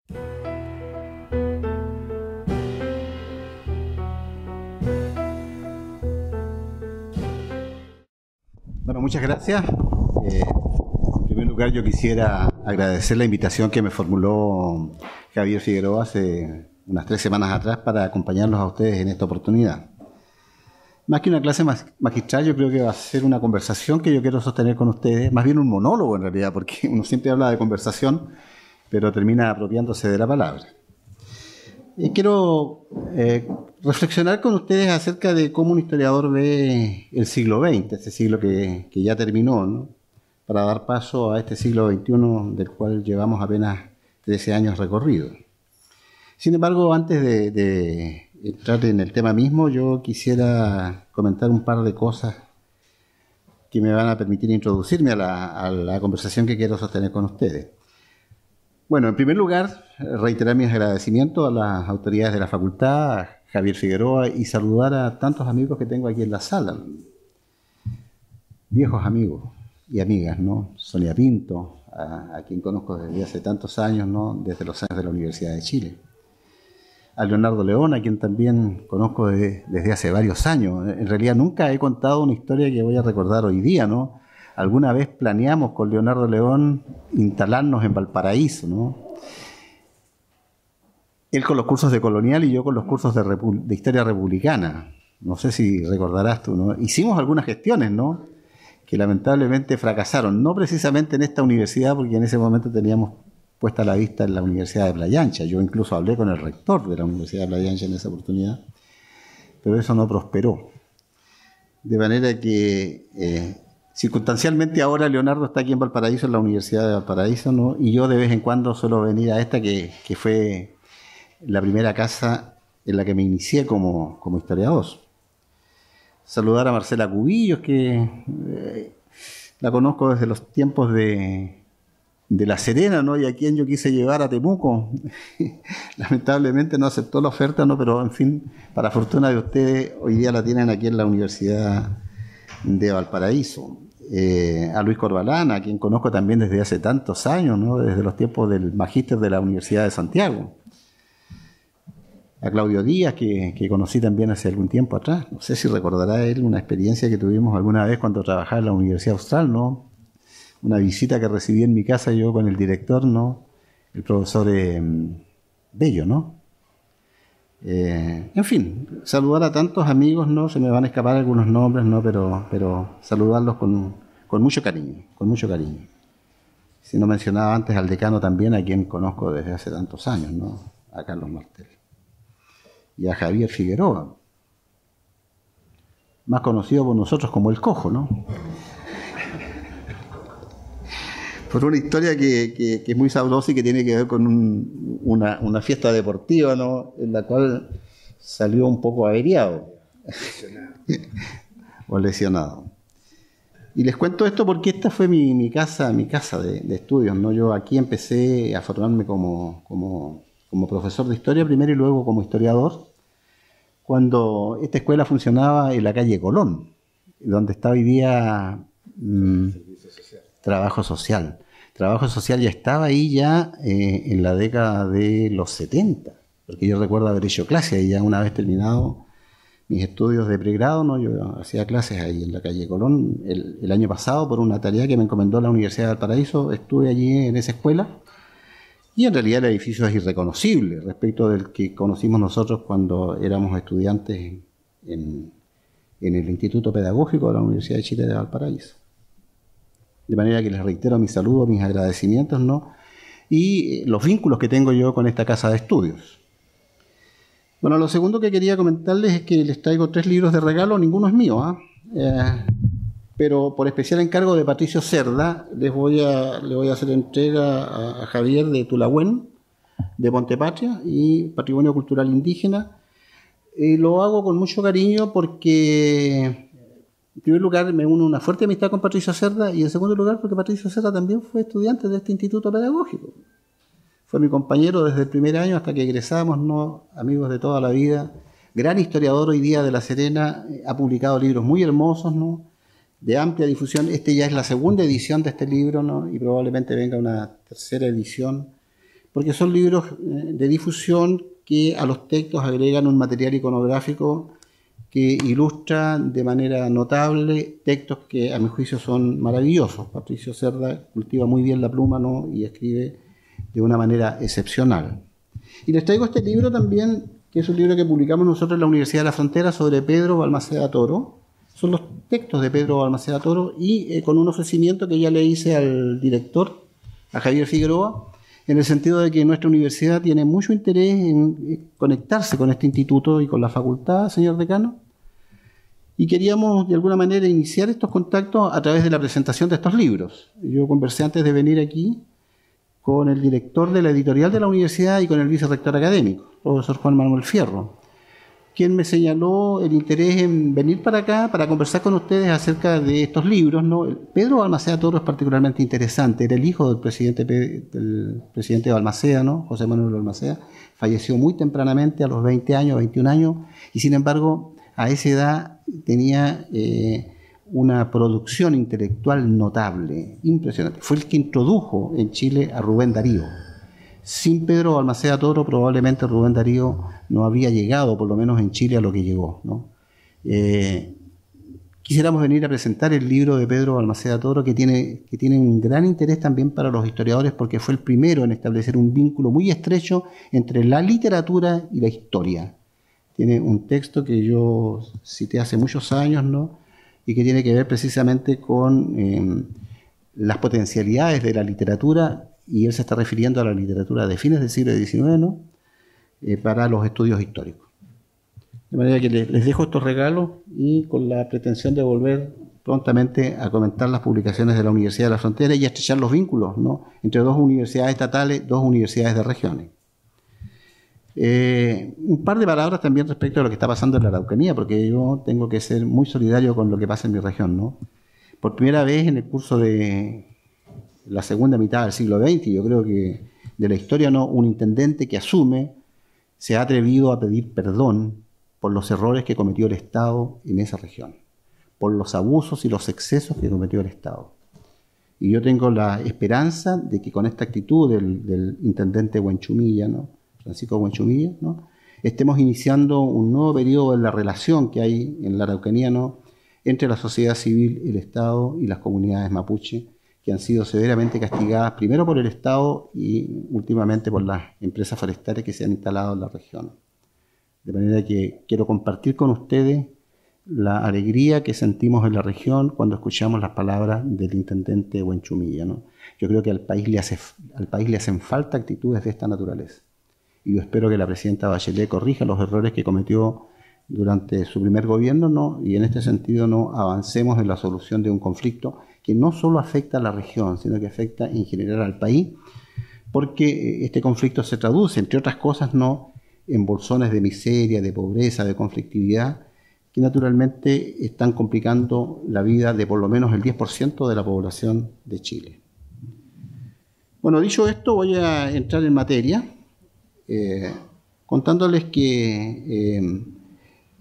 Bueno, muchas gracias. En primer lugar, yo quisiera agradecer la invitación que me formuló Javier Figueroa hace unas 3 semanas atrás para acompañarlos a ustedes en esta oportunidad. Más que una clase magistral, yo creo que va a ser una conversación que yo quiero sostener con ustedes, más bien un monólogo en realidad, porque uno siempre habla de conversación, pero termina apropiándose de la palabra. Y quiero reflexionar con ustedes acerca de cómo un historiador ve el siglo XX, este siglo que ya terminó, ¿no? Para dar paso a este siglo XXI, del cual llevamos apenas 13 años recorridos. Sin embargo, antes de entrar en el tema mismo, yo quisiera comentar un par de cosas que me van a permitir introducirme a la conversación que quiero sostener con ustedes. Bueno, en primer lugar, reiterar mis agradecimientos a las autoridades de la facultad, a Javier Figueroa, y saludar a tantos amigos que tengo aquí en la sala. Viejos amigos y amigas, ¿no? Sonia Pinto, a quien conozco desde hace tantos años, ¿no? Desde los años de la Universidad de Chile. A Leonardo León, a quien también conozco desde hace varios años. En realidad nunca he contado una historia que voy a recordar hoy día, ¿no? Alguna vez planeamos con Leonardo León instalarnos en Valparaíso, ¿no? Él con los cursos de colonial y yo con los cursos de historia republicana. No sé si recordarás tú, ¿no? Hicimos algunas gestiones, ¿no? Que lamentablemente fracasaron. No precisamente en esta universidad, porque en ese momento teníamos puesta la vista en la Universidad de Playa Ancha. Yo incluso hablé con el rector de la Universidad de Playa Ancha en esa oportunidad, pero eso no prosperó. De manera que circunstancialmente ahora Leonardo está aquí en Valparaíso, en la Universidad de Valparaíso, ¿no? Y yo de vez en cuando suelo venir a esta que fue la primera casa en la que me inicié como historiador. Saludar a Marcela Cubillos, que la conozco desde los tiempos de La Serena, ¿no? Y a quien yo quise llevar a Temuco. Lamentablemente no aceptó la oferta, ¿no? Pero en fin, para fortuna de ustedes, hoy día la tienen aquí en la Universidad de Valparaíso. A Luis Corbalán, a quien conozco también desde hace tantos años, ¿no? Desde los tiempos del magíster de la Universidad de Santiago. A Claudio Díaz, que conocí también hace algún tiempo atrás. No sé si recordará él una experiencia que tuvimos alguna vez cuando trabajaba en la Universidad Austral, ¿no? Una visita que recibí en mi casa yo con el director, ¿no? El profesor Bello, ¿no? En fin, saludar a tantos amigos, ¿no? Se me van a escapar algunos nombres, ¿no? Pero saludarlos con mucho cariño, con mucho cariño. Si no mencionaba antes al decano también, a quien conozco desde hace tantos años, ¿no? A Carlos Martel. Y a Javier Figueroa, más conocido por nosotros como el Cojo, ¿no? Por una historia que es muy sabrosa y que tiene que ver con una fiesta deportiva, ¿no? En la cual salió un poco averiado. O lesionado. Y les cuento esto porque esta fue mi casa de estudios, ¿no? Yo aquí empecé a formarme como profesor de historia primero y luego como historiador, cuando esta escuela funcionaba en la calle Colón, donde está hoy día Trabajo Social. Trabajo Social ya estaba ahí ya en la década de los 70, porque yo recuerdo haber hecho clases y ya una vez terminado mis estudios de pregrado, ¿no? Yo hacía clases ahí en la calle Colón. El año pasado, por una tarea que me encomendó la Universidad de Valparaíso, estuve allí en esa escuela. Y en realidad el edificio es irreconocible respecto del que conocimos nosotros cuando éramos estudiantes en el Instituto Pedagógico de la Universidad de Chile de Valparaíso. De manera que les reitero mis saludos, mis agradecimientos, ¿no? Y los vínculos que tengo yo con esta casa de estudios. Bueno, lo segundo que quería comentarles es que les traigo 3 libros de regalo, ninguno es mío, pero por especial encargo de Patricio Cerda, le voy a hacer entrega a Javier de Tulagüen, de Pontepatria y Patrimonio Cultural Indígena. Lo hago con mucho cariño porque, en primer lugar, me une una fuerte amistad con Patricio Cerda y, en segundo lugar, porque Patricio Cerda también fue estudiante de este instituto pedagógico. Fue mi compañero desde el primer año hasta que egresamos, ¿no? Amigos de toda la vida. Gran historiador hoy día de La Serena, ha publicado libros muy hermosos, ¿no? De amplia difusión. Este ya es la segunda edición de este libro, ¿no? Y probablemente venga una tercera edición, porque son libros de difusión que a los textos agregan un material iconográfico que ilustra de manera notable textos que a mi juicio son maravillosos. Patricio Cerda cultiva muy bien la pluma, ¿no? Y escribe de una manera excepcional. Y les traigo este libro también, que es un libro que publicamos nosotros en la Universidad de la Frontera sobre Pedro Balmaceda Toro. Son los textos de Pedro Balmaceda Toro y con un ofrecimiento que ya le hice al director, a Javier Figueroa, en el sentido de que nuestra universidad tiene mucho interés en conectarse con este instituto y con la facultad, señor decano, y queríamos de alguna manera iniciar estos contactos a través de la presentación de estos libros. Yo conversé antes de venir aquí con el director de la editorial de la universidad y con el vicerrector académico, profesor Juan Manuel Fierro, quien me señaló el interés en venir para acá para conversar con ustedes acerca de estos libros, ¿no? Pedro Balmaceda Toro es particularmente interesante, era el hijo del presidente Balmaceda, ¿no? José Manuel Balmaceda, falleció muy tempranamente, a los 20 años, 21 años, y sin embargo a esa edad tenía una producción intelectual notable, impresionante. Fue el que introdujo en Chile a Rubén Darío. Sin Pedro Balmaceda Toro probablemente Rubén Darío no habría llegado, por lo menos en Chile, a lo que llegó, ¿no? Quisiéramos venir a presentar el libro de Pedro Balmaceda Toro, que tiene un gran interés también para los historiadores, porque fue el primero en establecer un vínculo muy estrecho entre la literatura y la historia. Tiene un texto que yo cité hace muchos años, ¿no? Y que tiene que ver precisamente con las potencialidades de la literatura, y él se está refiriendo a la literatura de fines del siglo XIX, ¿no? Para los estudios históricos. De manera que les dejo estos regalos y con la pretensión de volver prontamente a comentar las publicaciones de la Universidad de la Frontera y a estrechar los vínculos, ¿no? Entre dos universidades estatales, dos universidades de regiones. Un par de palabras también respecto a lo que está pasando en la Araucanía, porque yo tengo que ser muy solidario con lo que pasa en mi región, ¿no? Por primera vez en el curso de la segunda mitad del siglo XX, yo creo que de la historia, ¿no? Un intendente que asume se ha atrevido a pedir perdón por los errores que cometió el Estado en esa región, por los abusos y los excesos que cometió el Estado. Y yo tengo la esperanza de que con esta actitud del intendente Huenchumilla, ¿no? Francisco Huenchumilla, ¿no? Estemos iniciando un nuevo periodo en la relación que hay en la Araucanía, ¿no? Entre la sociedad civil, el Estado y las comunidades mapuche, que han sido severamente castigadas primero por el Estado y últimamente por las empresas forestales que se han instalado en la región. De manera que quiero compartir con ustedes la alegría que sentimos en la región cuando escuchamos las palabras del intendente Huenchumilla, ¿no? Yo creo que al país le hacen falta actitudes de esta naturaleza. Y yo espero que la presidenta Bachelet corrija los errores que cometió durante su primer gobierno, ¿no? Y en este sentido no avancemos en la solución de un conflicto que no solo afecta a la región, sino que afecta en general al país, porque este conflicto se traduce, entre otras cosas, ¿no? En bolsones de miseria, de pobreza, de conflictividad, que naturalmente están complicando la vida de por lo menos el 10% de la población de Chile. Bueno, dicho esto, voy a entrar en materia, contándoles que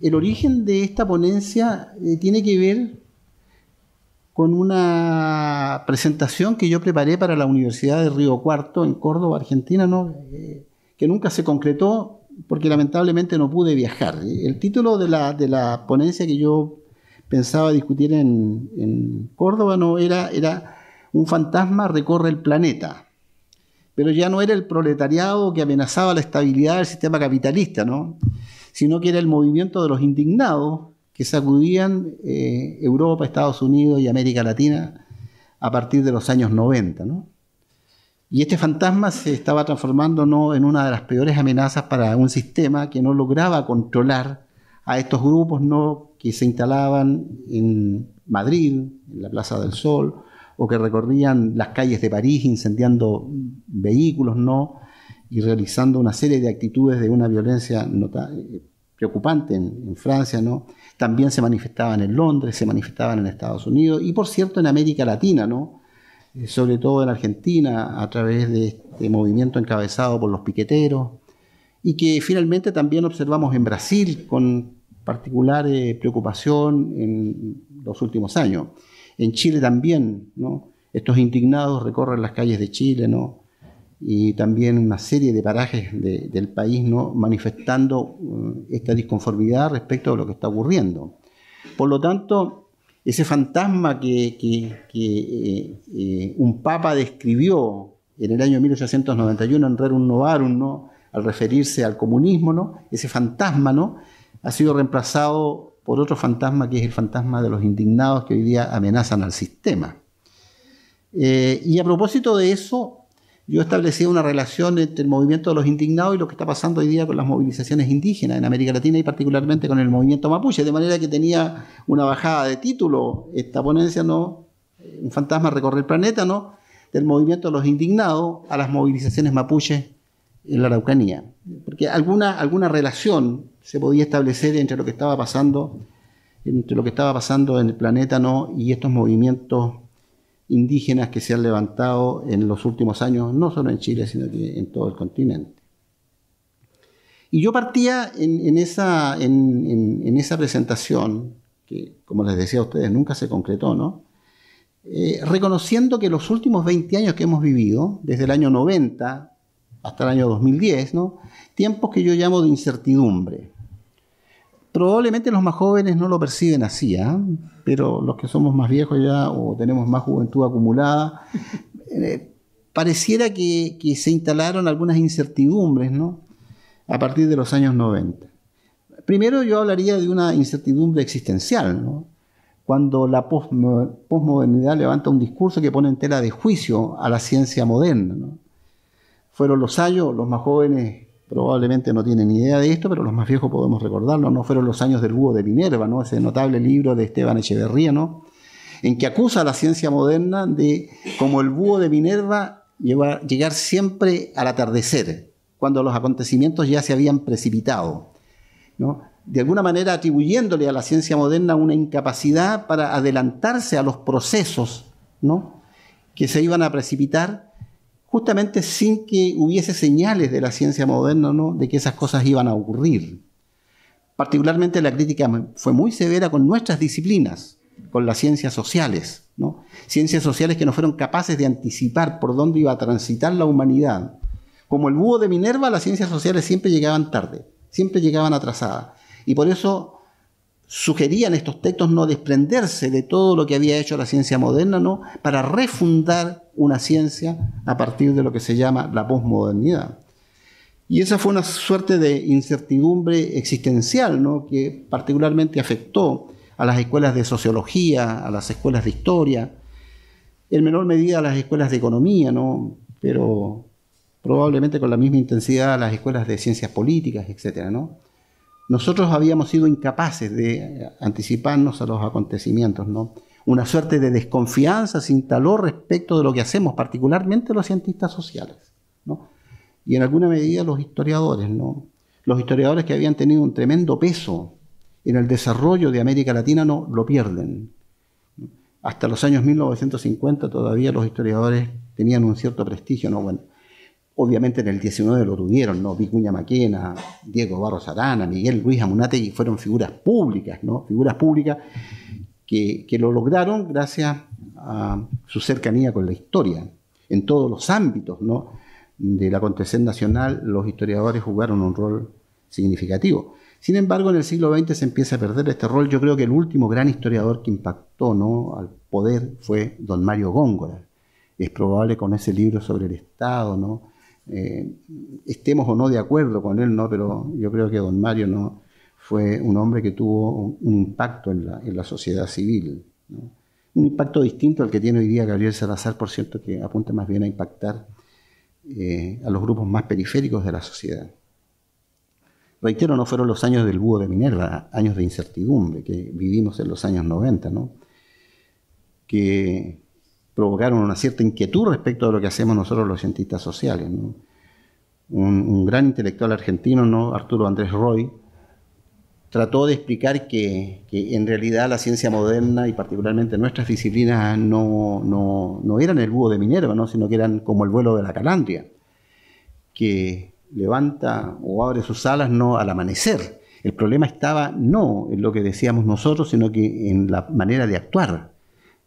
el origen de esta ponencia tiene que ver con una presentación que yo preparé para la Universidad de Río Cuarto, en Córdoba, Argentina, ¿no? Que nunca se concretó porque lamentablemente no pude viajar. El título de la ponencia que yo pensaba discutir en Córdoba, ¿no? era Un fantasma recorre el planeta. Pero ya no era el proletariado que amenazaba la estabilidad del sistema capitalista, ¿no? Sino que era el movimiento de los indignados que sacudían Europa, Estados Unidos y América Latina a partir de los años 90, ¿no? Y este fantasma se estaba transformando, ¿no?, en una de las peores amenazas para un sistema que no lograba controlar a estos grupos, ¿no?, que se instalaban en Madrid, en la Plaza del Sol, o que recorrían las calles de París incendiando vehículos, ¿no?, y realizando una serie de actitudes de una violencia preocupante en Francia, ¿no? También se manifestaban en Londres, se manifestaban en Estados Unidos y, por cierto, en América Latina, ¿no? Sobre todo en Argentina, a través de este movimiento encabezado por los piqueteros, y que finalmente también observamos en Brasil con particular preocupación en los últimos años. En Chile también, ¿no? Estos indignados recorren las calles de Chile, ¿no?, y también una serie de parajes del país, ¿no?, manifestando esta disconformidad respecto de lo que está ocurriendo. Por lo tanto, ese fantasma que un papa describió en el año 1891 en Rerum Novarum, ¿no?, al referirse al comunismo, ¿no?, ese fantasma, ¿no?, ha sido reemplazado por otro fantasma, que es el fantasma de los indignados que hoy día amenazan al sistema. Y a propósito de eso, yo establecí una relación entre el movimiento de los indignados y lo que está pasando hoy día con las movilizaciones indígenas en América Latina y particularmente con el movimiento mapuche, de manera que tenía una bajada de título esta ponencia, ¿no?, un fantasma recorre el planeta, ¿no?, del movimiento de los indignados a las movilizaciones mapuches en la Araucanía, porque alguna relación se podía establecer entre lo que estaba pasando en el planeta, ¿no?, y estos movimientos indígenas que se han levantado en los últimos años, no solo en Chile, sino que en todo el continente. Y yo partía en esa presentación, que como les decía a ustedes, nunca se concretó, ¿no?, reconociendo que los últimos 20 años que hemos vivido, desde el año 90 hasta el año 2010, ¿no?, tiempos que yo llamo de incertidumbre. Probablemente los más jóvenes no lo perciben así, pero los que somos más viejos ya o tenemos más juventud acumulada, pareciera que se instalaron algunas incertidumbres, ¿no?, a partir de los años 90. Primero yo hablaría de una incertidumbre existencial, ¿no?, cuando la posmodernidad levanta un discurso que pone en tela de juicio a la ciencia moderna, ¿no? Fueron los años, los más jóvenes probablemente no tienen ni idea de esto, pero los más viejos podemos recordarlo, ¿no? Fueron los años del búho de Minerva, ¿no?, ese notable libro de Esteban Echeverría, ¿no?, en que acusa a la ciencia moderna de, como el búho de Minerva, llegar siempre al atardecer, cuando los acontecimientos ya se habían precipitado, ¿no?, de alguna manera atribuyéndole a la ciencia moderna una incapacidad para adelantarse a los procesos, ¿no?, que se iban a precipitar, justamente sin que hubiese señales de la ciencia moderna, ¿no?, de que esas cosas iban a ocurrir. Particularmente la crítica fue muy severa con nuestras disciplinas, con las ciencias sociales, ¿no?, ciencias sociales que no fueron capaces de anticipar por dónde iba a transitar la humanidad. Como el búho de Minerva, las ciencias sociales siempre llegaban tarde, siempre llegaban atrasadas. Y por eso sugerían estos textos no desprenderse de todo lo que había hecho la ciencia moderna, ¿no?, para refundar una ciencia a partir de lo que se llama la posmodernidad. Y esa fue una suerte de incertidumbre existencial, ¿no?, que particularmente afectó a las escuelas de sociología, a las escuelas de historia, en menor medida a las escuelas de economía, ¿no?, pero probablemente con la misma intensidad a las escuelas de ciencias políticas, etcétera, ¿no? Nosotros habíamos sido incapaces de anticiparnos a los acontecimientos, ¿no? Una suerte de desconfianza se instaló respecto de lo que hacemos, particularmente los cientistas sociales, ¿no?, y en alguna medida los historiadores, ¿no? Los historiadores que habían tenido un tremendo peso en el desarrollo de América Latina, no lo pierden. Hasta los años 1950 todavía los historiadores tenían un cierto prestigio, ¿no? Bueno, obviamente en el 19 lo tuvieron, ¿no? Vicuña Maquena, Diego Barros Arana, Miguel Ruiz Amunátegui fueron figuras públicas, ¿no?, figuras públicas que lo lograron gracias a su cercanía con la historia. En todos los ámbitos, ¿no?, del acontecer nacional, los historiadores jugaron un rol significativo. Sin embargo, en el siglo XX se empieza a perder este rol. Yo creo que el último gran historiador que impactó, ¿no?, al poder fue don Mario Góngora. Es probable con ese libro sobre el Estado, ¿no?, estemos o no de acuerdo con él, ¿no?, pero yo creo que don Mario, ¿no?, fue un hombre que tuvo un impacto en la sociedad civil, ¿no?, un impacto distinto al que tiene hoy día Gabriel Salazar, por cierto, que apunta más bien a impactar a los grupos más periféricos de la sociedad. Reitero, no fueron los años del búho de Minerva, años de incertidumbre que vivimos en los años 90, ¿no?, que provocaron una cierta inquietud respecto de lo que hacemos nosotros los cientistas sociales, ¿no? Un gran intelectual argentino, ¿no?, Arturo Andrés Roy, trató de explicar que en realidad la ciencia moderna y particularmente nuestras disciplinas no eran el búho de Minerva, ¿no?, sino que eran como el vuelo de la calandria, que levanta o abre sus alas, ¿no?, al amanecer. El problema estaba no en lo que decíamos nosotros, sino que en la manera de actuar,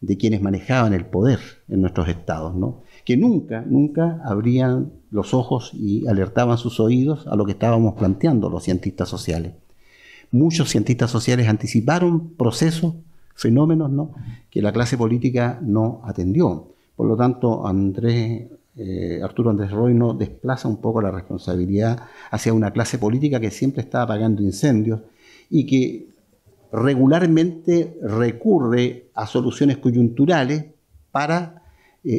de quienes manejaban el poder en nuestros estados, ¿no? Que nunca abrían los ojos y alertaban sus oídos a lo que estábamos planteando los cientistas sociales. Muchos cientistas sociales anticiparon procesos, fenómenos, ¿no?, que la clase política no atendió. Por lo tanto, Arturo Andrés Roino desplaza un poco la responsabilidad hacia una clase política que siempre está apagando incendios y que regularmente recurre a soluciones coyunturales para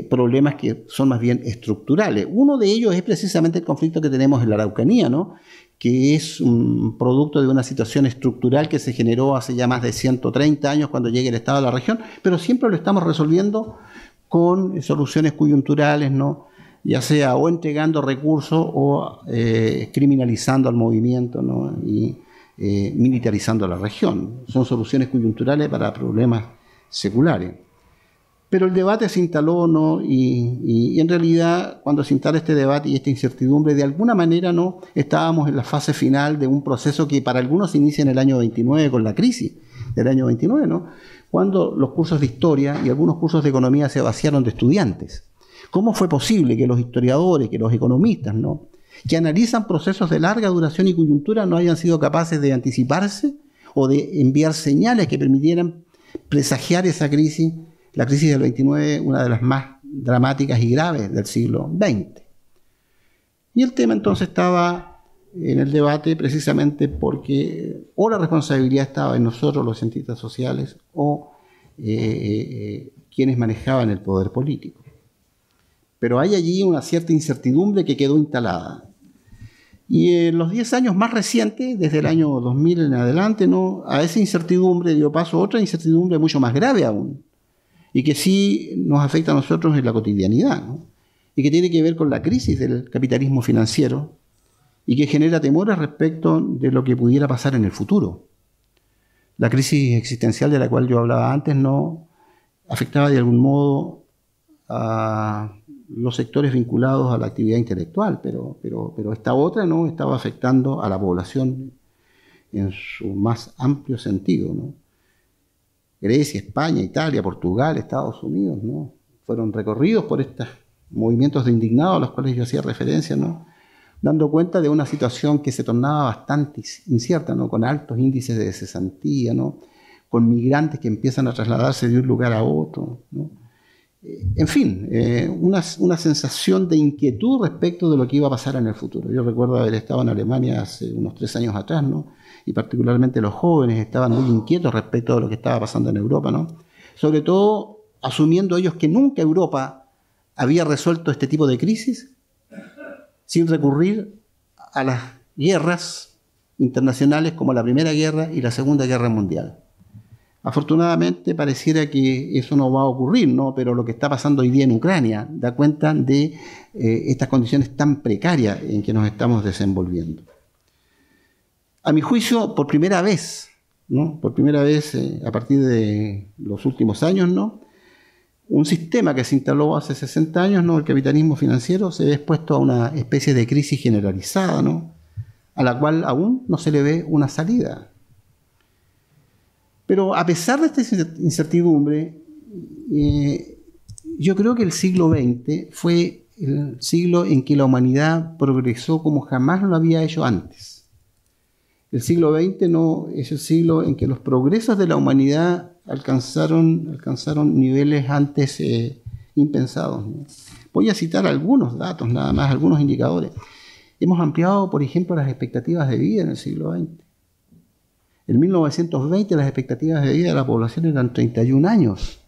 problemas que son más bien estructurales. Uno de ellos es precisamente el conflicto que tenemos en la Araucanía, ¿no?, que es un producto de una situación estructural que se generó hace ya más de 130 años cuando llegue el Estado de la región, pero siempre lo estamos resolviendo con soluciones coyunturales, ¿no?, ya sea o entregando recursos o criminalizando al movimiento, ¿no?, y militarizando la región. Son soluciones coyunturales para problemas seculares. Pero el debate se instaló, ¿no?, y en realidad cuando se instala este debate y esta incertidumbre, de alguna manera, ¿no?, estábamos en la fase final de un proceso que para algunos se inicia en el año 29 con la crisis del año 29, ¿no?, cuando los cursos de historia y algunos cursos de economía se vaciaron de estudiantes. ¿Cómo fue posible que los historiadores, que los economistas, ¿no?, que analizan procesos de larga duración y coyuntura no hayan sido capaces de anticiparse o de enviar señales que permitieran presagiar esa crisis, la crisis del 29, una de las más dramáticas y graves del siglo XX? Y el tema entonces estaba en el debate precisamente porque o la responsabilidad estaba en nosotros, los cientistas sociales, o quienes manejaban el poder político. Pero hay allí una cierta incertidumbre que quedó instalada. Y en los 10 años más recientes, desde el año 2000 en adelante, ¿no?, a esa incertidumbre dio paso otra incertidumbre mucho más grave aún, y que sí nos afecta a nosotros en la cotidianidad, ¿no?, y que tiene que ver con la crisis del capitalismo financiero y que genera temores respecto de lo que pudiera pasar en el futuro. La crisis existencial de la cual yo hablaba antes no afectaba de algún modo a los sectores vinculados a la actividad intelectual, pero esta otra no estaba afectando a la población en su más amplio sentido, ¿no? Grecia, España, Italia, Portugal, Estados Unidos, ¿no?, fueron recorridos por estos movimientos de indignados a los cuales yo hacía referencia, ¿no?, dando cuenta de una situación que se tornaba bastante incierta, ¿no?, con altos índices de cesantía, ¿no?, con migrantes que empiezan a trasladarse de un lugar a otro, ¿no? En fin, una sensación de inquietud respecto de lo que iba a pasar en el futuro. Yo recuerdo haber estado en Alemania hace unos 3 años atrás, ¿no?, y particularmente los jóvenes estaban muy inquietos respecto de lo que estaba pasando en Europa, ¿no?, sobre todo asumiendo ellos que nunca Europa había resuelto este tipo de crisis sin recurrir a las guerras internacionales como la Primera Guerra y la Segunda Guerra Mundial. Afortunadamente pareciera que eso no va a ocurrir, ¿no?, pero lo que está pasando hoy día en Ucrania da cuenta de estas condiciones tan precarias en que nos estamos desenvolviendo. A mi juicio, por primera vez, ¿no?, a partir de los últimos años, ¿no?, un sistema que se instaló hace 60 años, ¿no?, el capitalismo financiero, se ve expuesto a una especie de crisis generalizada, ¿no?, a la cual aún no se le ve una salida. Pero a pesar de esta incertidumbre, yo creo que el siglo XX fue el siglo en que la humanidad progresó como jamás lo había hecho antes. El siglo XX no es el siglo en que los progresos de la humanidad alcanzaron niveles antes impensados, ¿no? Voy a citar algunos datos, nada más, algunos indicadores. Hemos ampliado, por ejemplo, las expectativas de vida en el siglo XX. En 1920 las expectativas de vida de la población eran 31 años.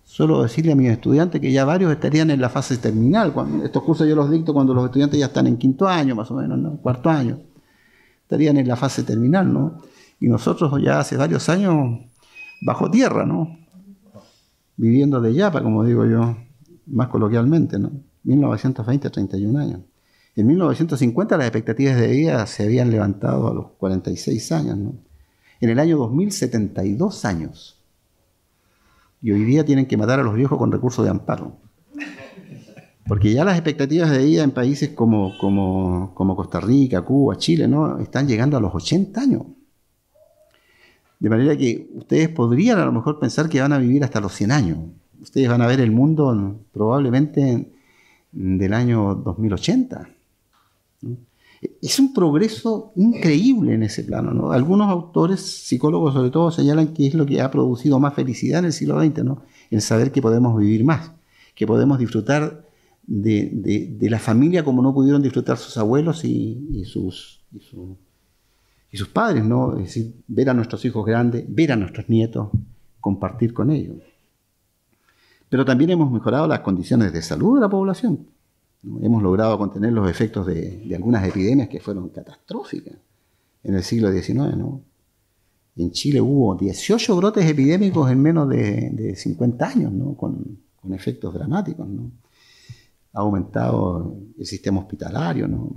Solo decirle a mis estudiantes que ya varios estarían en la fase terminal. Estos cursos yo los dicto cuando los estudiantes ya están en 5º año, más o menos, ¿no?, 4º año. Estarían en la fase terminal, ¿no? Y nosotros ya hace varios años bajo tierra, ¿no?, viviendo de yapa, como digo yo, más coloquialmente, ¿no? 1920, 31 años. En 1950 las expectativas de vida se habían levantado a los 46 años, ¿no? En el año 2000, 72 años. Y hoy día tienen que matar a los viejos con recursos de amparo. Porque ya las expectativas de vida en países como Costa Rica, Cuba, Chile, ¿no?, están llegando a los 80 años. De manera que ustedes podrían a lo mejor pensar que van a vivir hasta los 100 años. Ustedes van a ver el mundo probablemente del año 2080, ¿no? Es un progreso increíble en ese plano, ¿no? Algunos autores, psicólogos sobre todo, señalan que es lo que ha producido más felicidad en el siglo XX, ¿no? El saber que podemos vivir más, que podemos disfrutar de la familia como no pudieron disfrutar sus abuelos y sus padres, ¿no? Es decir, ver a nuestros hijos grandes, ver a nuestros nietos, compartir con ellos. Pero también hemos mejorado las condiciones de salud de la población, ¿no? Hemos logrado contener los efectos de algunas epidemias que fueron catastróficas en el siglo XIX, ¿no? En Chile hubo 18 brotes epidémicos en menos de 50 años, ¿no? Con efectos dramáticos, ¿no? Ha aumentado el sistema hospitalario, ¿no?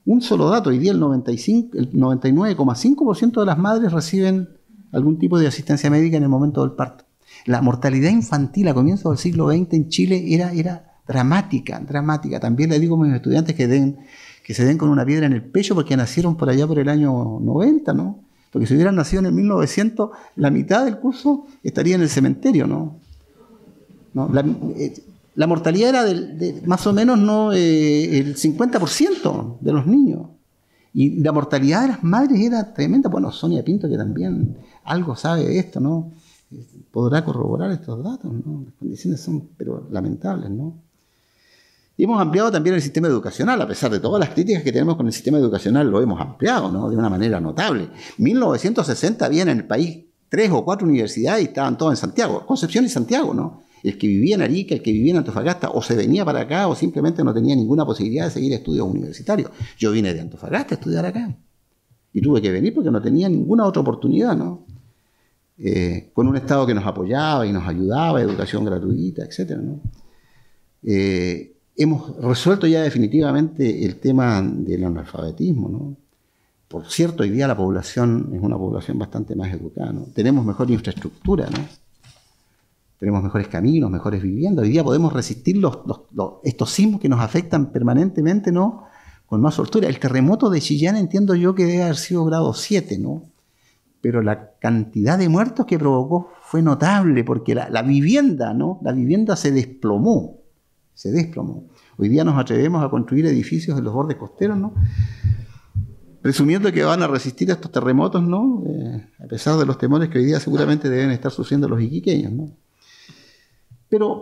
Un solo dato, hoy día el 99,5% de las madres reciben algún tipo de asistencia médica en el momento del parto. La mortalidad infantil a comienzos del siglo XX en Chile era dramática. También le digo a mis estudiantes que se den con una piedra en el pecho porque nacieron por allá por el año 90, ¿no? Porque si hubieran nacido en el 1900, la mitad del curso estaría en el cementerio, ¿no? La mortalidad era más o menos, ¿no? El 50% de los niños. Y la mortalidad de las madres era tremenda. Bueno, Sonia Pinto, que también algo sabe de esto, ¿no? Podrá corroborar estos datos, ¿no? Las condiciones son, pero lamentables, ¿no? Y hemos ampliado también el sistema educacional, a pesar de todas las críticas que tenemos con el sistema educacional, lo hemos ampliado, ¿no? De una manera notable. 1960 había en el país 3 o 4 universidades y estaban todas en Santiago, Concepción y Santiago, ¿no? El que vivía en Arica, el que vivía en Antofagasta, o se venía para acá o simplemente no tenía ninguna posibilidad de seguir estudios universitarios. Yo vine de Antofagasta a estudiar acá y tuve que venir porque no tenía ninguna otra oportunidad, ¿no? Con un Estado que nos apoyaba y nos ayudaba, educación gratuita, etc., ¿no? Hemos resuelto ya definitivamente el tema del analfabetismo, ¿no? Por cierto, hoy día la población es una población bastante más educada, ¿no? Tenemos mejor infraestructura, ¿no? Tenemos mejores caminos, mejores viviendas. Hoy día podemos resistir estos sismos que nos afectan permanentemente, ¿no? Con más soltura. El terremoto de Chillán entiendo yo que debe haber sido grado 7, ¿no? Pero la cantidad de muertos que provocó fue notable porque la vivienda, ¿no? La vivienda se desplomó. Hoy día nos atrevemos a construir edificios en los bordes costeros, ¿no? Presumiendo que van a resistir a estos terremotos, ¿no? A pesar de los temores que hoy día seguramente deben estar sufriendo los iquiqueños, ¿no? Pero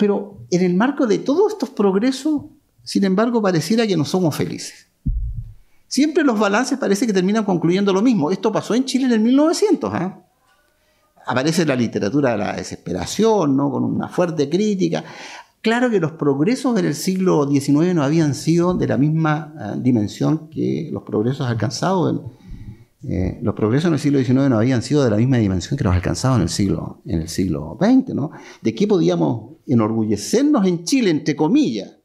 en el marco de todos estos progresos, sin embargo, pareciera que no somos felices. Siempre los balances parece que terminan concluyendo lo mismo. Esto pasó en Chile en el 1900, ¿eh? Aparece la literatura de la desesperación, ¿no? Con una fuerte crítica. Claro que los progresos en el siglo XIX no habían sido de la misma dimensión que los progresos alcanzados. Los progresos en el siglo XIX no habían sido de la misma dimensión que los alcanzados en el siglo XX, ¿no? ¿De qué podíamos enorgullecernos en Chile, entre comillas?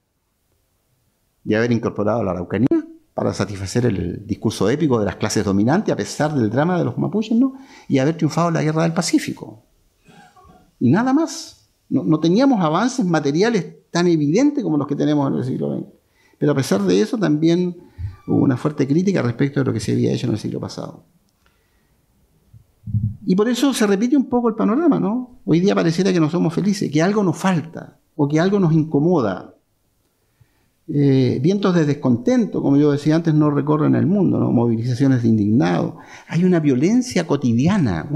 De haber incorporado la Araucanía para satisfacer el discurso épico de las clases dominantes, a pesar del drama de los mapuches, ¿no? Y haber triunfado en la Guerra del Pacífico. Y nada más. No teníamos avances materiales tan evidentes como los que tenemos en el siglo XX. Pero a pesar de eso también hubo una fuerte crítica respecto de lo que se había hecho en el siglo pasado. Y por eso se repite un poco el panorama, ¿no? Hoy día pareciera que no somos felices, que algo nos falta o que algo nos incomoda. Vientos de descontento, como yo decía antes, no recorren el mundo, ¿no? Movilizaciones de indignados. Hay una violencia cotidiana.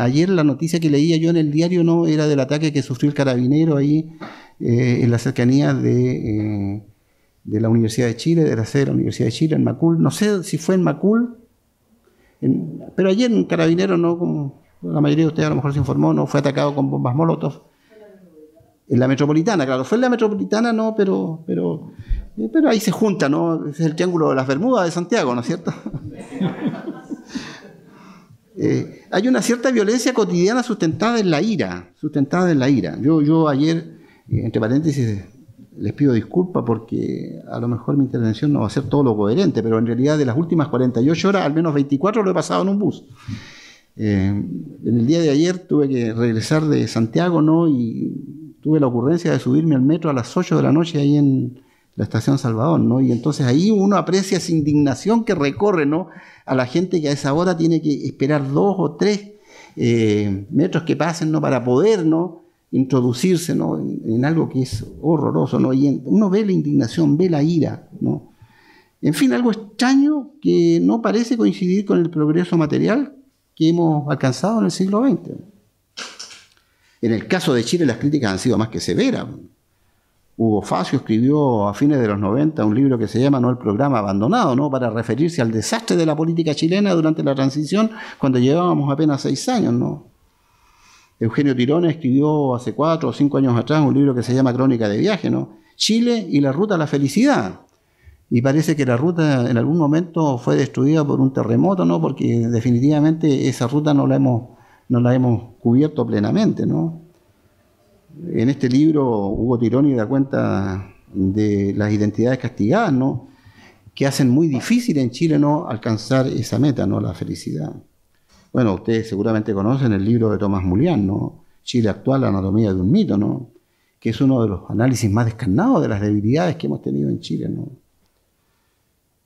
Ayer la noticia que leía yo en el diario, ¿no? Era del ataque que sufrió el carabinero ahí en la cercanía de la Universidad de Chile, de la sede de la Universidad de Chile, en Macul. No sé si fue en Macul, pero ayer un carabinero, ¿no? Como la mayoría de ustedes a lo mejor se informó, ¿no? Fue atacado con bombas Molotov. En la metropolitana, claro, fue en la metropolitana, no, pero ahí se junta, ¿no? Es el triángulo de las Bermudas de Santiago, ¿no es cierto? Hay una cierta violencia cotidiana sustentada en la ira. Yo ayer, entre paréntesis, les pido disculpas porque a lo mejor mi intervención no va a ser todo lo coherente, pero en realidad de las últimas 48 horas, al menos 24 lo he pasado en un bus. En el día de ayer tuve que regresar de Santiago, ¿no? Y tuve la ocurrencia de subirme al metro a las 8 de la noche ahí en la Estación Salvador, ¿no? Y entonces ahí uno aprecia esa indignación que recorre, ¿no?, a la gente que a esa hora tiene que esperar 2 o 3 metros que pasen, ¿no?, para poder, ¿no?, introducirse, ¿no?, en algo que es horroroso, ¿no? Y uno ve la indignación, ve la ira, ¿no? En fin, algo extraño que no parece coincidir con el progreso material que hemos alcanzado en el siglo XX. En el caso de Chile las críticas han sido más que severas. Hugo Facio escribió a fines de los 90 un libro que se llama, ¿no?, El programa abandonado, ¿no?, para referirse al desastre de la política chilena durante la transición, cuando llevábamos apenas 6 años, ¿no? Eugenio Tirone escribió hace 4 o 5 años atrás un libro que se llama Crónica de viaje, ¿no?, Chile y la ruta a la felicidad. Y parece que la ruta en algún momento fue destruida por un terremoto, ¿no?, porque definitivamente esa ruta no la hemos cubierto plenamente, ¿no? En este libro Hugo Tironi da cuenta de las identidades castigadas, ¿no?, que hacen muy difícil en Chile, ¿no?, alcanzar esa meta, ¿no?, la felicidad. Bueno, ustedes seguramente conocen el libro de Tomás Mulián, ¿no?, Chile actual, la anatomía de un mito, ¿no?, que es uno de los análisis más descarnados de las debilidades que hemos tenido en Chile, ¿no?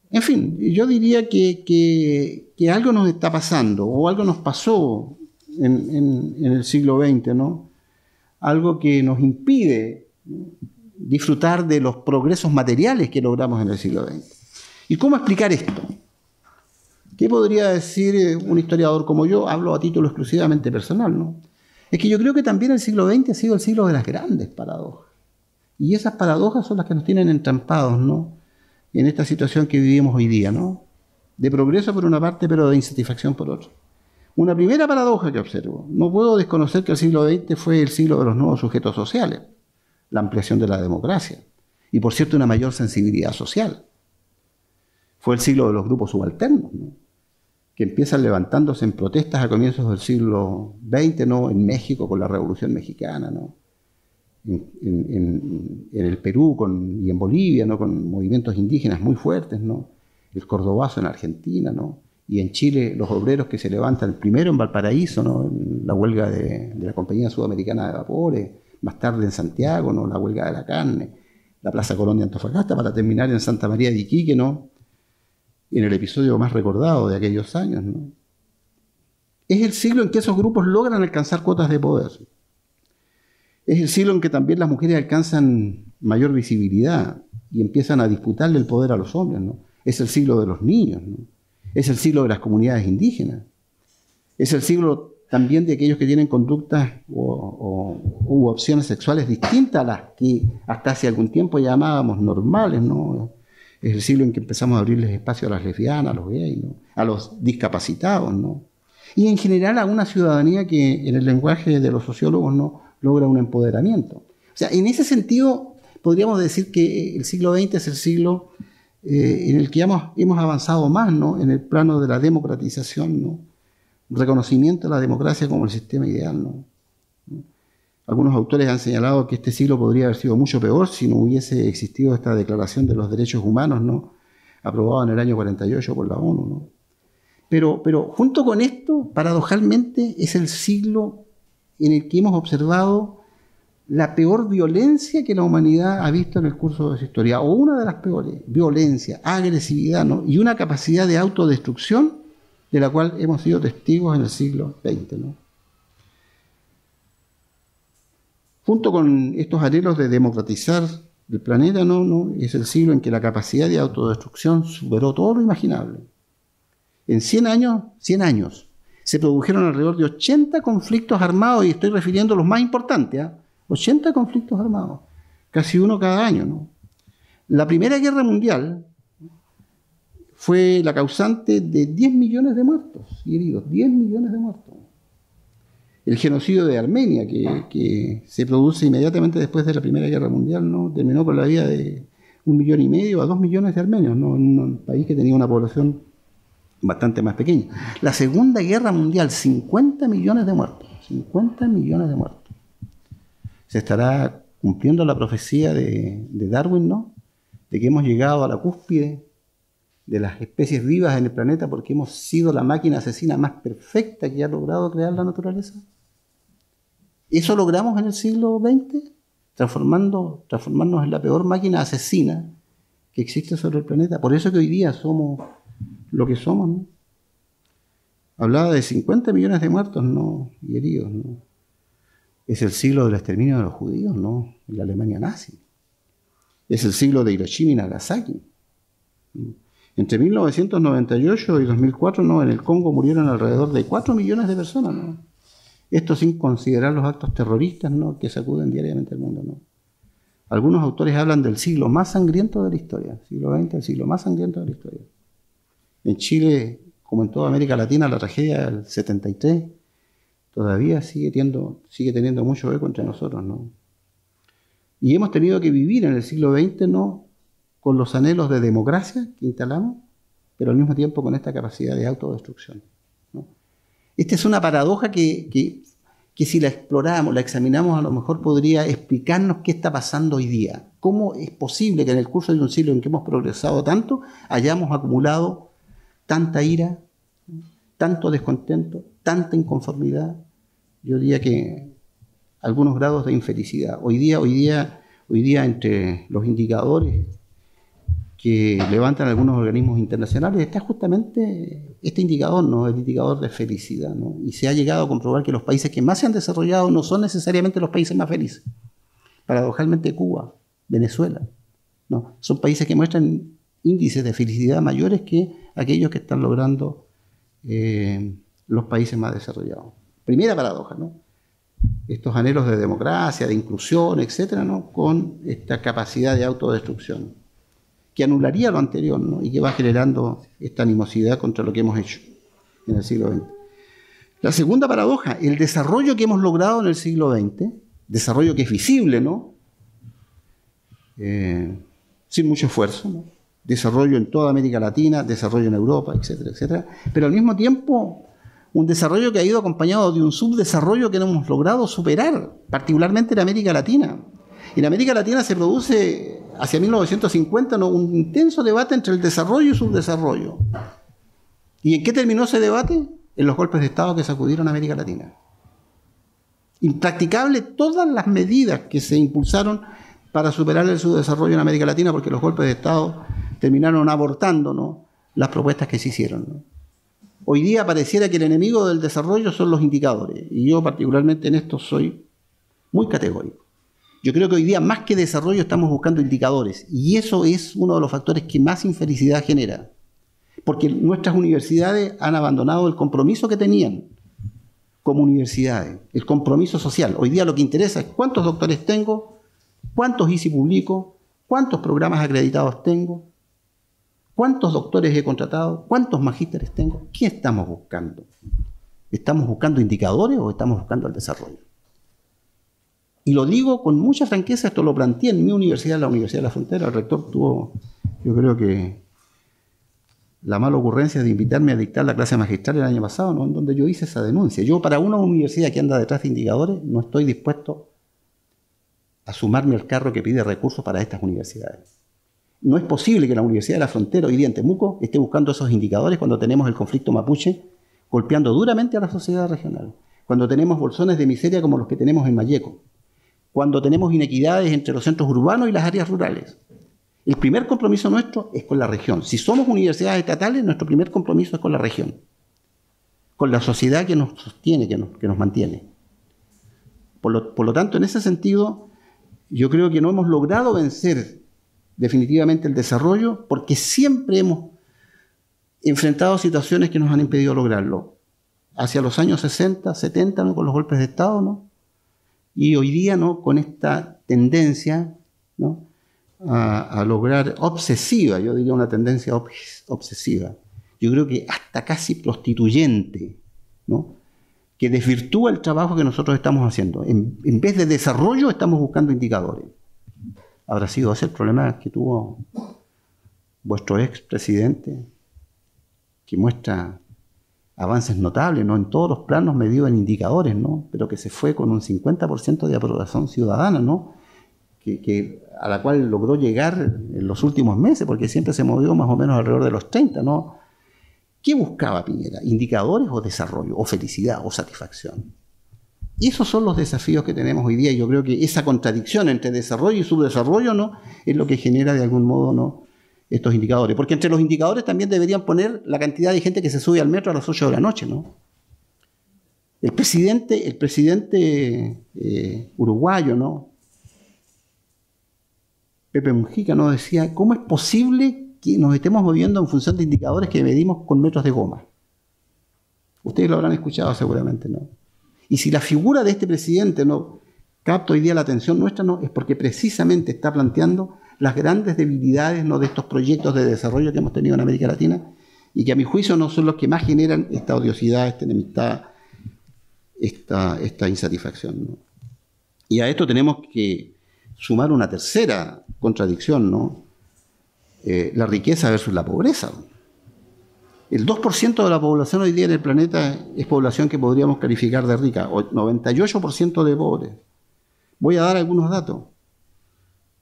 En fin, yo diría que algo nos está pasando, o algo nos pasó en el siglo XX, ¿no?, algo que nos impide disfrutar de los progresos materiales que logramos en el siglo XX. ¿Y cómo explicar esto? ¿Qué podría decir un historiador como yo? Hablo a título exclusivamente personal, ¿no? Es que yo creo que también el siglo XX ha sido el siglo de las grandes paradojas. Y esas paradojas son las que nos tienen entrampados, ¿no?, en esta situación que vivimos hoy día, ¿no?, de progreso por una parte, pero de insatisfacción por otra. Una primera paradoja que observo: no puedo desconocer que el siglo XX fue el siglo de los nuevos sujetos sociales, la ampliación de la democracia y, por cierto, una mayor sensibilidad social. Fue el siglo de los grupos subalternos, ¿no?, que empiezan levantándose en protestas a comienzos del siglo XX, ¿no?, en México con la Revolución Mexicana, ¿no?, en el Perú y en Bolivia, ¿no?, con movimientos indígenas muy fuertes, ¿no?, el cordobazo en Argentina, ¿no?, y en Chile los obreros que se levantan primero en Valparaíso, ¿no?, en la huelga de la Compañía Sudamericana de Vapores, más tarde en Santiago, ¿no?, la huelga de la carne, la Plaza Colón de Antofagasta, para terminar en Santa María de Iquique, ¿no?, en el episodio más recordado de aquellos años, ¿no? Es el siglo en que esos grupos logran alcanzar cuotas de poder. Es el siglo en que también las mujeres alcanzan mayor visibilidad y empiezan a disputarle el poder a los hombres, ¿no? Es el siglo de los niños, ¿no? Es el siglo de las comunidades indígenas. Es el siglo también de aquellos que tienen conductas u opciones sexuales distintas a las que hasta hace algún tiempo llamábamos normales, ¿no? Es el siglo en que empezamos a abrirles espacio a las lesbianas, a los gays, ¿no?, a los discapacitados, ¿no?, y en general a una ciudadanía que, en el lenguaje de los sociólogos, ¿no?, logra un empoderamiento. O sea, en ese sentido podríamos decir que el siglo XX es el siglo en el que hemos avanzado más, ¿no?, en el plano de la democratización, ¿no?, reconocimiento de la democracia como el sistema ideal, ¿no? Algunos autores han señalado que este siglo podría haber sido mucho peor si no hubiese existido esta Declaración de los Derechos Humanos, ¿no?, aprobada en el año 48 por la ONU, ¿no? Pero junto con esto, paradojalmente, es el siglo en el que hemos observado la peor violencia que la humanidad ha visto en el curso de su historia, o una de las peores: violencia, agresividad, ¿no?, y una capacidad de autodestrucción de la cual hemos sido testigos en el siglo XX, ¿no? Junto con estos anhelos de democratizar el planeta, ¿no?, es el siglo en que la capacidad de autodestrucción superó todo lo imaginable. En 100 años, se produjeron alrededor de 80 conflictos armados, y estoy refiriendo a los más importantes, ¿eh? 80 conflictos armados, casi uno cada año, ¿no? La Primera Guerra Mundial fue la causante de 10 millones de muertos y heridos, 10 millones de muertos. El genocidio de Armenia, que se produce inmediatamente después de la Primera Guerra Mundial, ¿no?, terminó con la vida de 1,5 millones a 2 millones de armenios, ¿no?, en un país que tenía una población bastante más pequeña. La Segunda Guerra Mundial, 50 millones de muertos. 50 millones de muertos. Se estará cumpliendo la profecía de Darwin, ¿no?, de que hemos llegado a la cúspide de las especies vivas en el planeta porque hemos sido la máquina asesina más perfecta que ha logrado crear la naturaleza. ¿Eso logramos en el siglo XX? Transformarnos en la peor máquina asesina que existe sobre el planeta. Por eso que hoy día somos lo que somos, ¿no? Hablaba de 50 millones de muertos, ¿no? Y heridos, ¿no? Es el siglo del exterminio de los judíos, ¿no? En la Alemania nazi. Es el siglo de Hiroshima y Nagasaki. Entre 1998 y 2004, ¿no? En el Congo murieron alrededor de 4 millones de personas, ¿no? Esto sin considerar los actos terroristas, ¿no? Que sacuden diariamente el mundo, ¿no? Algunos autores hablan del siglo más sangriento de la historia, siglo XX, el siglo más sangriento de la historia. En Chile, como en toda América Latina, la tragedia del 73 todavía sigue teniendo mucho eco entre nosotros, ¿no? Y hemos tenido que vivir en el siglo XX, ¿no? Con los anhelos de democracia que instalamos, pero al mismo tiempo con esta capacidad de autodestrucción, ¿no? Esta es una paradoja que si la exploramos, la examinamos, a lo mejor podría explicarnos qué está pasando hoy día. ¿Cómo es posible que en el curso de un siglo en que hemos progresado tanto, hayamos acumulado tanta ira, tanto descontento, tanta inconformidad? Yo diría que algunos grados de infelicidad. Hoy día entre los indicadores que levantan algunos organismos internacionales está justamente este indicador, ¿no? El indicador de felicidad, ¿no? Y se ha llegado a comprobar que los países que más se han desarrollado no son necesariamente los países más felices. Paradojalmente Cuba, Venezuela, ¿no? Son países que muestran índices de felicidad mayores que aquellos que están logrando los países más desarrollados. Primera paradoja, ¿no? Estos anhelos de democracia, de inclusión, etcétera, ¿no? Con esta capacidad de autodestrucción que anularía lo anterior, ¿no? Y que va generando esta animosidad contra lo que hemos hecho en el siglo XX. La segunda paradoja, el desarrollo que hemos logrado en el siglo XX, desarrollo que es visible, ¿no? Sin mucho esfuerzo, ¿no? Desarrollo en toda América Latina, desarrollo en Europa, etcétera, etcétera. Pero al mismo tiempo, un desarrollo que ha ido acompañado de un subdesarrollo que no hemos logrado superar, particularmente en América Latina. En América Latina se produce, hacia 1950, ¿no? Un intenso debate entre el desarrollo y subdesarrollo. ¿Y en qué terminó ese debate? En los golpes de Estado que sacudieron a América Latina. Impracticable todas las medidas que se impulsaron para superar el subdesarrollo en América Latina, porque los golpes de Estado terminaron abortando, ¿no? Las propuestas que se hicieron, ¿no? Hoy día pareciera que el enemigo del desarrollo son los indicadores, y yo particularmente en esto soy muy categórico. Yo creo que hoy día más que desarrollo estamos buscando indicadores, y eso es uno de los factores que más infelicidad genera, porque nuestras universidades han abandonado el compromiso que tenían como universidades, el compromiso social. Hoy día lo que interesa es cuántos doctores tengo, cuántos ICI publico, cuántos programas acreditados tengo, cuántos doctores he contratado, cuántos magísteres tengo. ¿Qué estamos buscando? ¿Estamos buscando indicadores o estamos buscando el desarrollo? Y lo digo con mucha franqueza, esto lo planteé en mi universidad, la Universidad de la Frontera. El rector tuvo, yo creo que, la mala ocurrencia de invitarme a dictar la clase magistral el año pasado, ¿no? En donde yo hice esa denuncia. Yo, para una universidad que anda detrás de indicadores, no estoy dispuesto a sumarme al carro que pide recursos para estas universidades. No es posible que la Universidad de la Frontera, hoy día en Temuco, esté buscando esos indicadores cuando tenemos el conflicto mapuche golpeando duramente a la sociedad regional, cuando tenemos bolsones de miseria como los que tenemos en Malleco, cuando tenemos inequidades entre los centros urbanos y las áreas rurales. El primer compromiso nuestro es con la región. Si somos universidades estatales, nuestro primer compromiso es con la región, con la sociedad que nos sostiene, que nos mantiene. Por lo tanto, en ese sentido, yo creo que no hemos logrado vencer definitivamente el desarrollo porque siempre hemos enfrentado situaciones que nos han impedido lograrlo. Hacia los años 60, 70, ¿no? Con los golpes de Estado, ¿no? Y hoy día, ¿no? Con esta tendencia, ¿no? A lograr obsesiva, yo diría una tendencia obsesiva, yo creo que hasta casi prostituyente, ¿no? Que desvirtúa el trabajo que nosotros estamos haciendo. En vez de desarrollo, estamos buscando indicadores. ¿Habrá sido ese el problema que tuvo vuestro expresidente, que muestra avances notables, ¿no? En todos los planos medidos en indicadores, ¿no? Pero que se fue con un 50% de aprobación ciudadana, ¿no? A la cual logró llegar en los últimos meses, porque siempre se movió más o menos alrededor de los 30, ¿no? ¿Qué buscaba Piñera? ¿Indicadores o desarrollo? ¿O felicidad? ¿O satisfacción? Y esos son los desafíos que tenemos hoy día, y yo creo que esa contradicción entre desarrollo y subdesarrollo, ¿no? Es lo que genera de algún modo, ¿no? estos indicadores. Porque entre los indicadores también deberían poner la cantidad de gente que se sube al metro a las 8 de la noche, ¿no? El presidente uruguayo, ¿no? Pepe Mujica nos decía, ¿cómo es posible que nos estemos moviendo en función de indicadores que medimos con metros de goma? Ustedes lo habrán escuchado seguramente, ¿no? Y si la figura de este presidente no capta hoy día la atención nuestra, no, es porque precisamente está planteando las grandes debilidades, ¿no?, de estos proyectos de desarrollo que hemos tenido en América Latina y que a mi juicio no son los que más generan esta odiosidad, esta enemistad, esta insatisfacción, ¿no? Y a esto tenemos que sumar una tercera contradicción, ¿no? La riqueza versus la pobreza. El 2% de la población hoy día en el planeta es población que podríamos calificar de rica, 98% de pobres. Voy a dar algunos datos.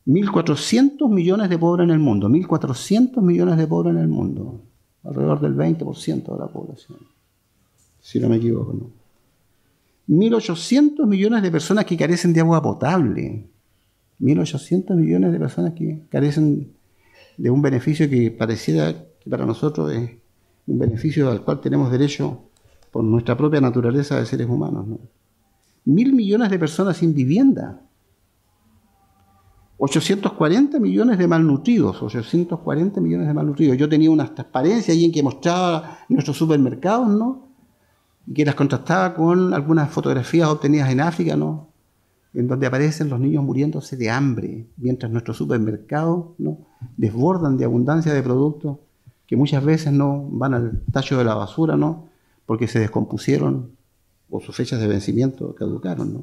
1.400 millones de pobres en el mundo, 1.400 millones de pobres en el mundo, alrededor del 20% de la población, si no me equivoco, ¿no? 1.800 millones de personas que carecen de agua potable, 1.800 millones de personas que carecen de un beneficio que pareciera que para nosotros es un beneficio al cual tenemos derecho por nuestra propia naturaleza de seres humanos, ¿no? 1.000 millones de personas sin vivienda, 840 millones de malnutridos, 840 millones de malnutridos. Yo tenía unas transparencias ahí en que mostraba nuestros supermercados, ¿no? Y que las contrastaba con algunas fotografías obtenidas en África, ¿no? En donde aparecen los niños muriéndose de hambre, mientras nuestros supermercados, ¿no?, desbordan de abundancia de productos que muchas veces no van al tacho de la basura, ¿no?, porque se descompusieron o sus fechas de vencimiento caducaron, ¿no?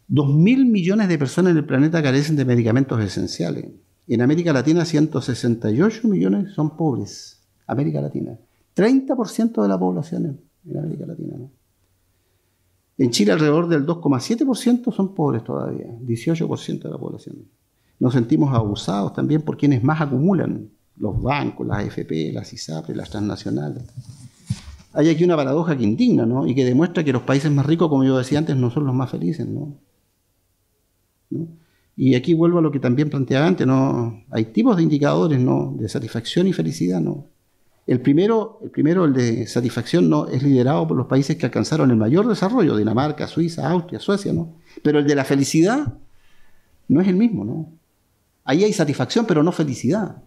2.000 millones de personas en el planeta carecen de medicamentos esenciales. En América Latina, 168 millones son pobres. América Latina. 30% de la población en América Latina, ¿no? En Chile, alrededor del 2,7% son pobres todavía. 18% de la población. Nos sentimos abusados también por quienes más acumulan. Los bancos, las AFP, las ISAPRE, las transnacionales. Hay aquí una paradoja que indigna, ¿no?, y que demuestra que los países más ricos, como yo decía antes, no son los más felices, ¿no? Y aquí vuelvo a lo que también planteaba antes, ¿no? Hay tipos de indicadores, ¿no?, de satisfacción y felicidad, ¿no? El primero, el de satisfacción, ¿no?, es liderado por los países que alcanzaron el mayor desarrollo, Dinamarca, Suiza, Austria, Suecia, ¿no? Pero el de la felicidad no es el mismo, ¿no? Ahí hay satisfacción, pero no felicidad.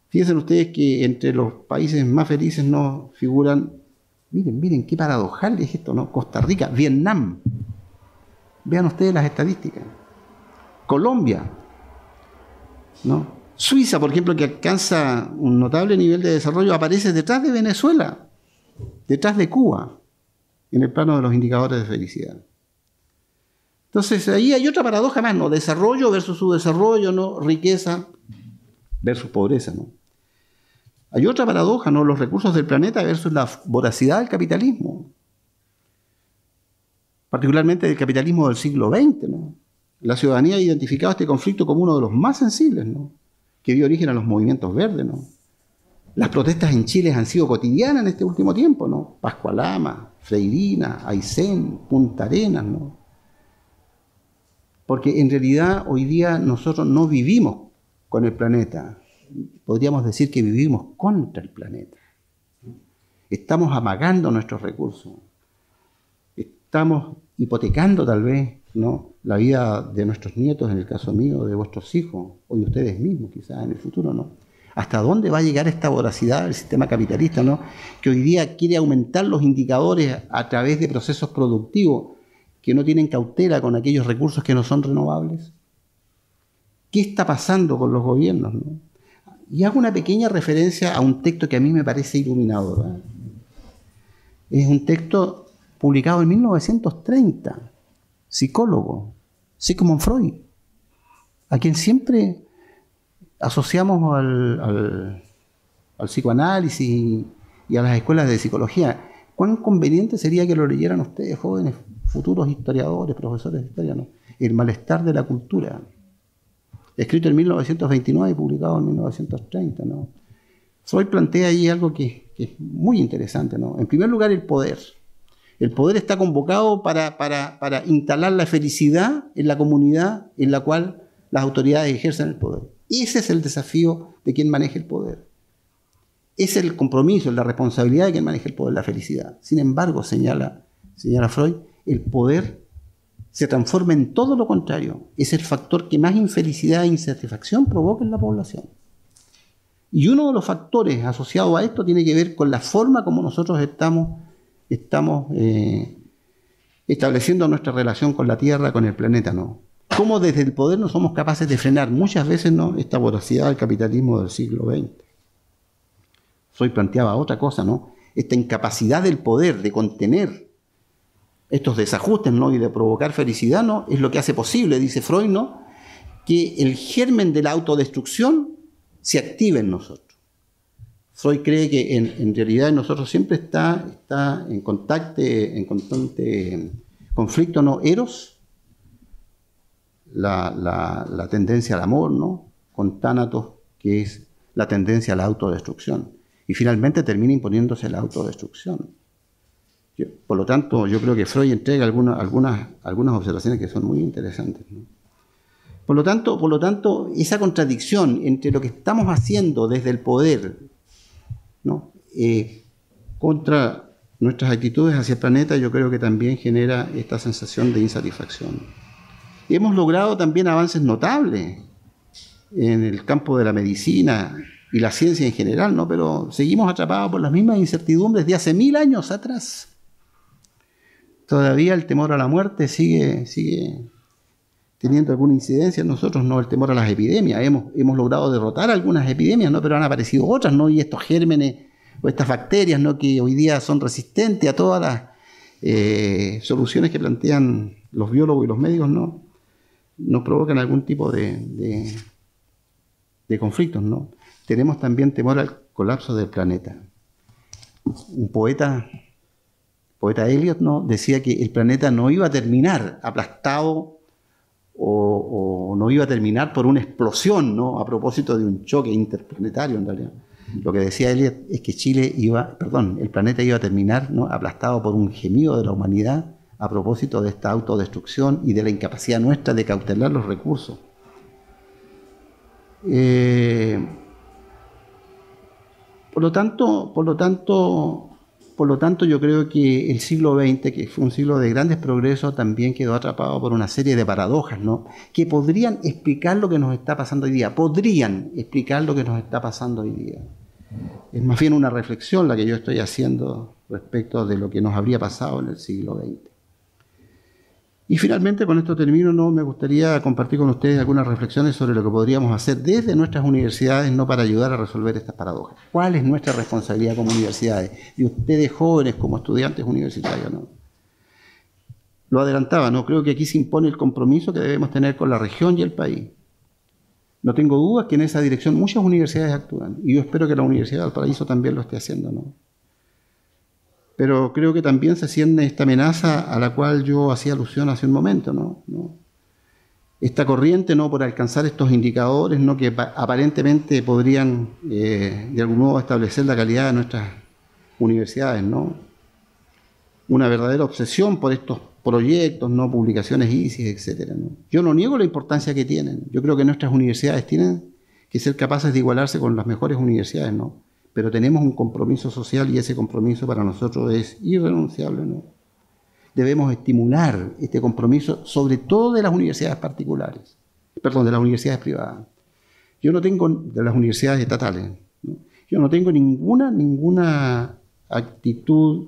Fíjense ustedes que entre los países más felices no figuran, miren qué paradojal es esto, ¿no? Costa Rica, Vietnam. Vean ustedes las estadísticas. Colombia, ¿no? Suiza, por ejemplo, que alcanza un notable nivel de desarrollo, aparece detrás de Venezuela, detrás de Cuba, en el plano de los indicadores de felicidad. Entonces, ahí hay otra paradoja más, ¿no? Desarrollo versus subdesarrollo, ¿no? Riqueza versus pobreza, ¿no? Hay otra paradoja, ¿no? Los recursos del planeta versus la voracidad del capitalismo. Particularmente del capitalismo del siglo XX, ¿no? La ciudadanía ha identificado este conflicto como uno de los más sensibles, ¿no?, que dio origen a los movimientos verdes, ¿no? Las protestas en Chile han sido cotidianas en este último tiempo, ¿no? Pascualama, Freirina, Aysén, Punta Arenas, ¿no? Porque en realidad hoy día nosotros no vivimos con el planeta. Podríamos decir que vivimos contra el planeta. Estamos amagando nuestros recursos. Estamos hipotecando tal vez, ¿no?, la vida de nuestros nietos, en el caso mío, de vuestros hijos, o de ustedes mismos quizás en el futuro, ¿no? ¿Hasta dónde va a llegar esta voracidad del sistema capitalista, ¿no?, que hoy día quiere aumentar los indicadores a través de procesos productivos que no tienen cautela con aquellos recursos que no son renovables? ¿Qué está pasando con los gobiernos, ¿no? Y hago una pequeña referencia a un texto que a mí me parece iluminador, ¿verdad? Es un texto publicado en 1930, psicólogo, Sigmund Freud, a quien siempre asociamos al psicoanálisis y a las escuelas de psicología. ¿Cuán conveniente sería que lo leyeran ustedes, jóvenes, futuros historiadores, profesores de historia, ¿no? El malestar de la cultura, escrito en 1929 y publicado en 1930, ¿no? Freud plantea ahí algo que es muy interesante, ¿no? En primer lugar, el poder. El poder está convocado para instalar la felicidad en la comunidad en la cual las autoridades ejercen el poder. Ese es el desafío de quien maneja el poder. Es el compromiso, la responsabilidad de quien maneja el poder, la felicidad. Sin embargo, señala Freud, el poder se transforma en todo lo contrario. Es el factor que más infelicidad e insatisfacción provoca en la población. Y uno de los factores asociados a esto tiene que ver con la forma como nosotros estamos estableciendo nuestra relación con la Tierra, con el planeta, ¿no? Cómo desde el poder no somos capaces de frenar muchas veces, ¿no?, esta voracidad del capitalismo del siglo XX. Freud planteaba otra cosa, ¿no? Esta incapacidad del poder de contener estos desajustes, ¿no?, y de provocar felicidad, ¿no?, es lo que hace posible, dice Freud, ¿no?, que el germen de la autodestrucción se active en nosotros. Freud cree que en realidad en nosotros siempre está en constante conflicto, ¿no?, eros, la tendencia al amor, ¿no?, con tánatos, que es la tendencia a la autodestrucción. Y finalmente termina imponiéndose la autodestrucción. Por lo tanto, yo creo que Freud entrega algunas observaciones que son muy interesantes, ¿no? Por lo tanto, esa contradicción entre lo que estamos haciendo desde el poder, ¿no?, contra nuestras actitudes hacia el planeta, yo creo que también genera esta sensación de insatisfacción. Hemos logrado también avances notables en el campo de la medicina y la ciencia en general, ¿no?, pero seguimos atrapados por las mismas incertidumbres de hace 1000 años atrás. Todavía el temor a la muerte sigue teniendo alguna incidencia en nosotros, ¿no?, el temor a las epidemias. Hemos logrado derrotar algunas epidemias, ¿no?, pero han aparecido otras, ¿no?, y estos gérmenes o estas bacterias, ¿no?, que hoy día son resistentes a todas las soluciones que plantean los biólogos y los médicos, ¿no?, nos provocan algún tipo de conflictos, ¿no? Tenemos también temor al colapso del planeta. Un poeta Eliot, ¿no?, decía que el planeta no iba a terminar aplastado o no iba a terminar por una explosión, ¿no?, a propósito de un choque interplanetario, en realidad. Lo que decía Eliot es que el planeta iba a terminar, ¿no?, aplastado por un gemido de la humanidad a propósito de esta autodestrucción y de la incapacidad nuestra de cautelar los recursos. Por lo tanto, yo creo que el siglo XX, que fue un siglo de grandes progresos, también quedó atrapado por una serie de paradojas, ¿no?, que podrían explicar lo que nos está pasando hoy día. Es más bien una reflexión la que yo estoy haciendo respecto de lo que nos habría pasado en el siglo XX. Y finalmente, con esto termino, ¿no?, me gustaría compartir con ustedes algunas reflexiones sobre lo que podríamos hacer desde nuestras universidades, ¿no?, para ayudar a resolver estas paradojas. ¿Cuál es nuestra responsabilidad como universidades? Y ustedes jóvenes como estudiantes universitarios, ¿no? Lo adelantaba, ¿no? Creo que aquí se impone el compromiso que debemos tener con la región y el país. No tengo dudas que en esa dirección muchas universidades actúan. Y yo espero que la Universidad de Valparaíso también lo esté haciendo, ¿no? Pero creo que también se cierne esta amenaza a la cual yo hacía alusión hace un momento, ¿no? Esta corriente, ¿no?, por alcanzar estos indicadores, ¿no?, que aparentemente podrían de algún modo establecer la calidad de nuestras universidades, ¿no? Una verdadera obsesión por estos proyectos, ¿no?, publicaciones ISIS, etcétera, ¿no? Yo no niego la importancia que tienen. Yo creo que nuestras universidades tienen que ser capaces de igualarse con las mejores universidades, ¿no? Pero tenemos un compromiso social y ese compromiso para nosotros es irrenunciable, ¿no? Debemos estimular este compromiso, sobre todo de las universidades particulares, de las universidades privadas. Yo no tengo, de las universidades estatales, ¿no?, yo no tengo ninguna actitud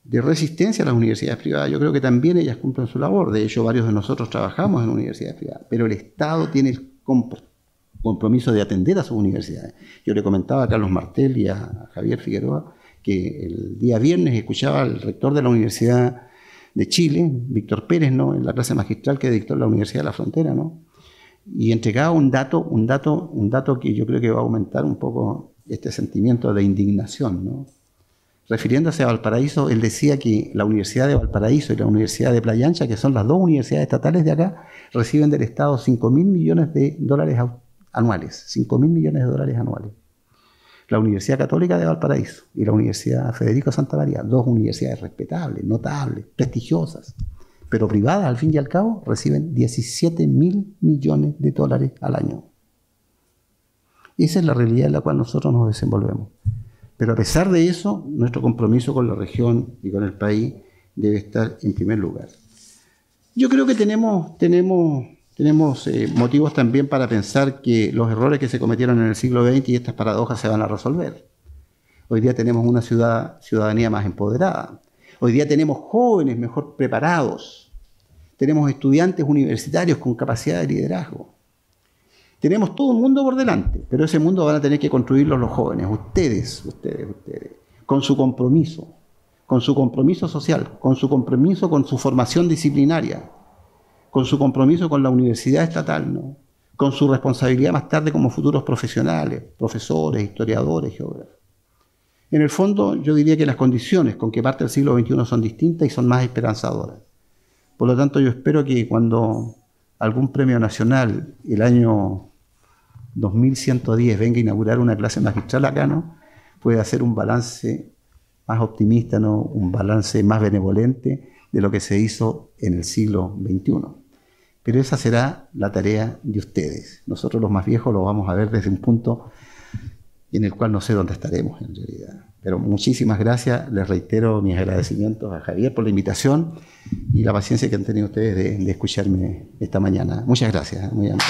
de resistencia a las universidades privadas. Yo creo que también ellas cumplen su labor. De hecho, varios de nosotros trabajamos en universidades privadas, pero el Estado tiene el compromiso de atender a sus universidades. Yo le comentaba a Carlos Martel y a Javier Figueroa que el día viernes escuchaba al rector de la Universidad de Chile, Víctor Pérez, ¿no?, en la clase magistral que dictó en la Universidad de la Frontera, ¿no?, y entregaba un dato que yo creo que va a aumentar un poco este sentimiento de indignación, ¿no? Refiriéndose a Valparaíso, él decía que la Universidad de Valparaíso y la Universidad de Playa Ancha, que son las dos universidades estatales de acá, reciben del Estado $5.000 millones anuales. 5.000 millones de dólares anuales. La Universidad Católica de Valparaíso y la Universidad Federico Santa María, dos universidades respetables, notables, prestigiosas, pero privadas al fin y al cabo, reciben $17.000 millones al año. Esa es la realidad en la cual nosotros nos desenvolvemos. Pero a pesar de eso, nuestro compromiso con la región y con el país debe estar en primer lugar. Yo creo que tenemos motivos también para pensar que los errores que se cometieron en el siglo XX y estas paradojas se van a resolver. Hoy día tenemos una ciudadanía más empoderada. Hoy día tenemos jóvenes mejor preparados. Tenemos estudiantes universitarios con capacidad de liderazgo. Tenemos todo un mundo por delante, pero ese mundo van a tener que construirlo los jóvenes, ustedes, con su compromiso social, con su compromiso con su formación disciplinaria, con su compromiso con la universidad estatal, ¿no? Con su responsabilidad más tarde como futuros profesionales, profesores, historiadores, geógrafos. En el fondo, yo diría que las condiciones con que parte el siglo XXI son distintas y son más esperanzadoras. Por lo tanto, yo espero que cuando algún premio nacional el año 2110 venga a inaugurar una clase magistral acá, ¿no?, pueda hacer un balance más optimista, ¿no?, un balance más benevolente de lo que se hizo en el siglo XXI. Pero esa será la tarea de ustedes. Nosotros los más viejos lo vamos a ver desde un punto en el cual no sé dónde estaremos en realidad. Pero muchísimas gracias, les reitero mis agradecimientos a Javier por la invitación y la paciencia que han tenido ustedes de escucharme esta mañana. Muchas gracias, muy amable.